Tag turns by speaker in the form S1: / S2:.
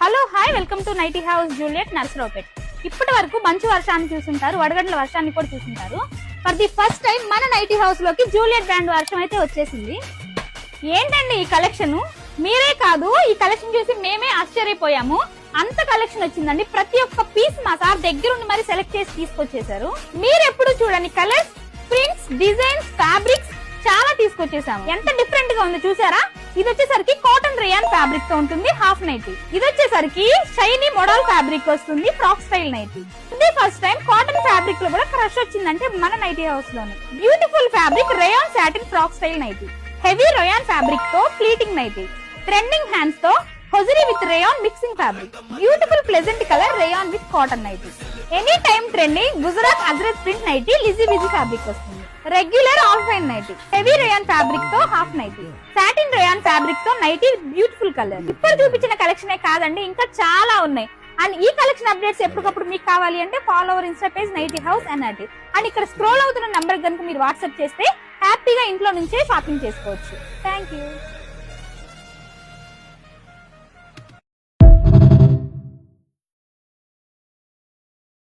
S1: Hello hi welcome to nighty house Juliet Narasaraopet. ఇప్పటి వరకు మంచు వర్షాన్ని చూసుంటారు, వడగండ్ల వర్షాన్ని కూడా చూసుంటారు. ఫర్ ది ఫస్ట్ టైం మన నైటీ హౌస్ లోకి జూలియట్ బ్రాండ్ వర్షం అయితే వచ్చేసింది. ఏంటండి ఈ కలెక్షన్? మీరే కాదు, ఈ కలెక్షన్ చూసి మేమే ఆశ్చర్యపోయాము. అంత కలెక్షన్ వచ్చిందండి. ప్రతి ఒక్క పీస్ మా సార్ దగ్గరుండి మరి సెలెక్ట్ చేసి తీసుకొచ్చేసారు. మీరు ఎప్పుడు చూడండి కలర్స్, ప్రింట్స్, డిజైన్స్, ఫ్యాబ్రిక్స్ చాలా తీసుకొచ్చేసాము. ఎంత డిఫరెంట్ గా ఉందో చూసారా? ఇది వచ్చేసరికి కాటన్ రేయాన్ ఫ్యాబ్రిక్ తో ఉంటుంది, హాఫ్ నైటీ. ఇది వచ్చేసరికి షైనీ మోడల్ ఫ్యాబ్రిక్ వస్తుంది, ఫ్రాక్ స్టైల్ నైటీ. ఇదే ఫస్ట్ టైం కాటన్ ఫ్యాబ్రిక్ లో కూడా క్రష్ వచ్చిందంటే మన నైటీ హౌస్ లోనే. Beautiful fabric rayon satin frock style nighty, heavy rayon fabric తో ప్లీటింగ్ నైటీ, ట్రెండింగ్ హ్యాండ్స్ తో hosiery with rayon mixing fabric, beautiful pleasant colour rayon with cotton nighty. Any time trending Gujarat Ajrakh print nighty, లిజీ బిజీ fabric వస్తుంది. Regular all fine nighty, heavy rayon fabric తో half nighty, satin rayon fabric తో nighty, beautiful colour. ఇప్పుడు చూపించిన కలెక్షనే కాదండి, ఇంకా చాలా ఉన్నాయి. అండ్ ఈ కలెక్షన్ అప్డేట్స్ ఎప్పటికప్పుడు మీకు కావాలి అంటే follow our insta page nighty house అన్నట్టు. అండ్ ఇక్కడ స్క్రోల్ అవుతున్న నంబర్ కనుక మీరు వాట్సాప్ చేస్తే హ్యాపీగా ఇంట్లో నుంచే షాపింగ్ చేసుకోవచ్చు. Thank you.